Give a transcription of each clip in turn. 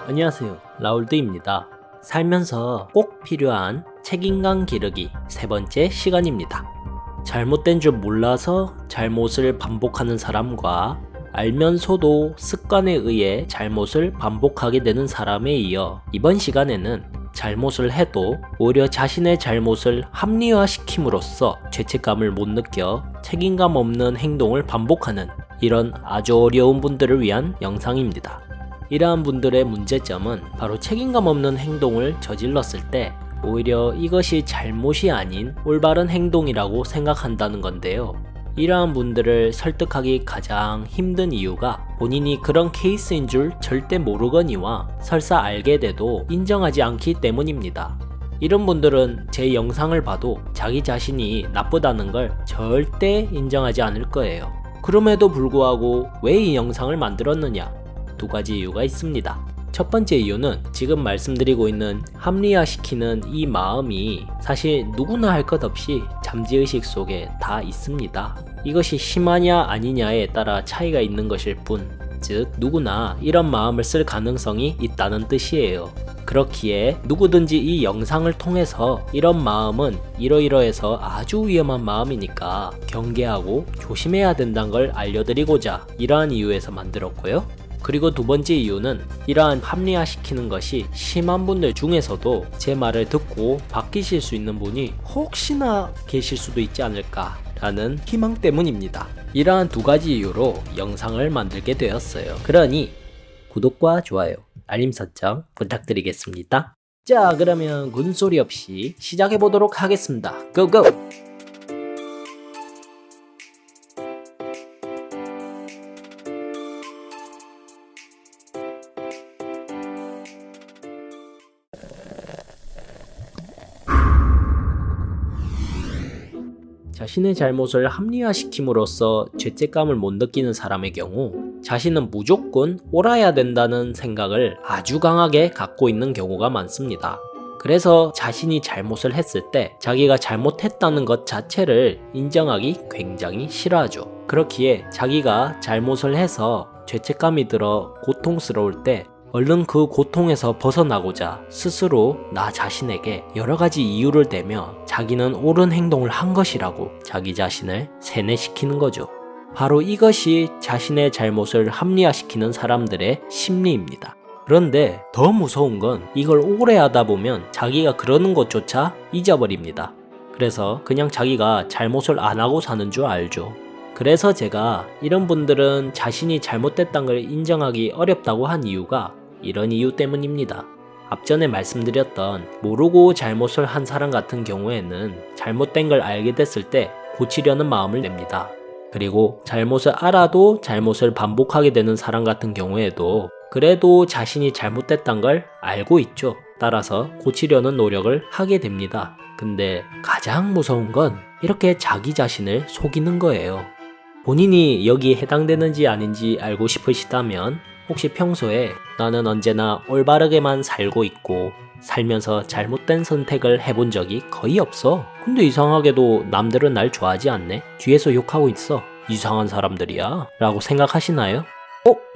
안녕하세요, 라울드입니다. 살면서 꼭 필요한 책임감 기르기 세 번째 시간입니다. 잘못된 줄 몰라서 잘못을 반복하는 사람과 알면서도 습관에 의해 잘못을 반복하게 되는 사람에 이어 이번 시간에는 잘못을 해도 오히려 자신의 잘못을 합리화시킴으로써 죄책감을 못 느껴 책임감 없는 행동을 반복하는 이런 아주 어려운 분들을 위한 영상입니다. 이러한 분들의 문제점은 바로 책임감 없는 행동을 저질렀을 때 오히려 이것이 잘못이 아닌 올바른 행동이라고 생각한다는 건데요. 이러한 분들을 설득하기 가장 힘든 이유가 본인이 그런 케이스인 줄 절대 모르거니와 설사 알게 돼도 인정하지 않기 때문입니다. 이런 분들은 제 영상을 봐도 자기 자신이 나쁘다는 걸 절대 인정하지 않을 거예요. 그럼에도 불구하고 왜 이 영상을 만들었느냐? 두 가지 이유가 있습니다. 첫 번째 이유는 지금 말씀드리고 있는 합리화시키는 이 마음이 사실 누구나 할 것 없이 잠재의식 속에 다 있습니다. 이것이 심하냐 아니냐에 따라 차이가 있는 것일 뿐, 즉 누구나 이런 마음을 쓸 가능성이 있다는 뜻이에요. 그렇기에 누구든지 이 영상을 통해서 이런 마음은 이러이러해서 아주 위험한 마음이니까 경계하고 조심해야 된다는 걸 알려드리고자 이러한 이유에서 만들었고요. 그리고 두 번째 이유는 이러한 합리화시키는 것이 심한 분들 중에서도 제 말을 듣고 바뀌실 수 있는 분이 혹시나 계실 수도 있지 않을까 라는 희망 때문입니다. 이러한 두 가지 이유로 영상을 만들게 되었어요. 그러니 구독과 좋아요, 알림 설정 부탁드리겠습니다. 자, 그러면 군소리 없이 시작해 보도록 하겠습니다. 고고! 자신의 잘못을 합리화시킴으로써 죄책감을 못 느끼는 사람의 경우 자신은 무조건 옳아야 된다는 생각을 아주 강하게 갖고 있는 경우가 많습니다. 그래서 자신이 잘못을 했을 때 자기가 잘못했다는 것 자체를 인정하기 굉장히 싫어하죠. 그렇기에 자기가 잘못을 해서 죄책감이 들어 고통스러울 때 얼른 그 고통에서 벗어나고자 스스로 나 자신에게 여러가지 이유를 대며 자기는 옳은 행동을 한 것이라고 자기 자신을 세뇌시키는 거죠. 바로 이것이 자신의 잘못을 합리화시키는 사람들의 심리입니다. 그런데 더 무서운 건 이걸 오래 하다 보면 자기가 그러는 것조차 잊어버립니다. 그래서 그냥 자기가 잘못을 안 하고 사는 줄 알죠. 그래서 제가 이런 분들은 자신이 잘못됐다는 걸 인정하기 어렵다고 한 이유가 이런 이유 때문입니다. 앞전에 말씀드렸던 모르고 잘못을 한 사람 같은 경우에는 잘못된 걸 알게 됐을 때 고치려는 마음을 냅니다. 그리고 잘못을 알아도 잘못을 반복하게 되는 사람 같은 경우에도 그래도 자신이 잘못됐다는 걸 알고 있죠. 따라서 고치려는 노력을 하게 됩니다. 근데 가장 무서운 건 이렇게 자기 자신을 속이는 거예요. 본인이 여기에 해당되는지 아닌지 알고 싶으시다면 혹시 평소에 나는 언제나 올바르게만 살고 있고 살면서 잘못된 선택을 해본 적이 거의 없어. 근데 이상하게도 남들은 날 좋아하지 않네? 뒤에서 욕하고 있어. 이상한 사람들이야 라고 생각하시나요?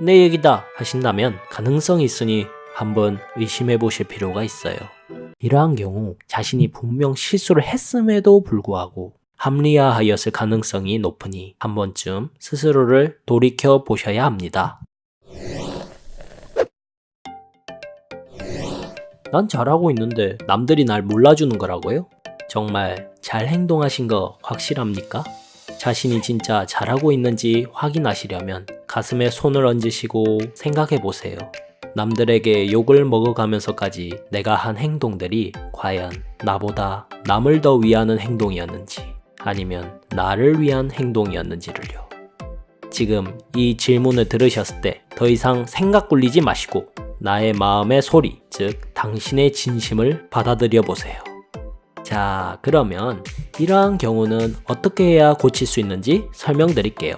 내 얘기다 하신다면 가능성이 있으니 한번 의심해 보실 필요가 있어요. 이러한 경우 자신이 분명 실수를 했음에도 불구하고 합리화하였을 가능성이 높으니 한 번쯤 스스로를 돌이켜 보셔야 합니다. 난 잘하고 있는데 남들이 날 몰라주는 거라고요? 정말 잘 행동하신 거 확실합니까? 자신이 진짜 잘하고 있는지 확인하시려면 가슴에 손을 얹으시고 생각해 보세요. 남들에게 욕을 먹어가면서까지 내가 한 행동들이 과연 나보다 남을 더 위하는 행동이었는지 아니면 나를 위한 행동이었는지를요. 지금 이 질문을 들으셨을 때 더 이상 생각 굴리지 마시고 나의 마음의 소리, 즉 당신의 진심을 받아들여 보세요. 자, 그러면 이러한 경우는 어떻게 해야 고칠 수 있는지 설명드릴게요.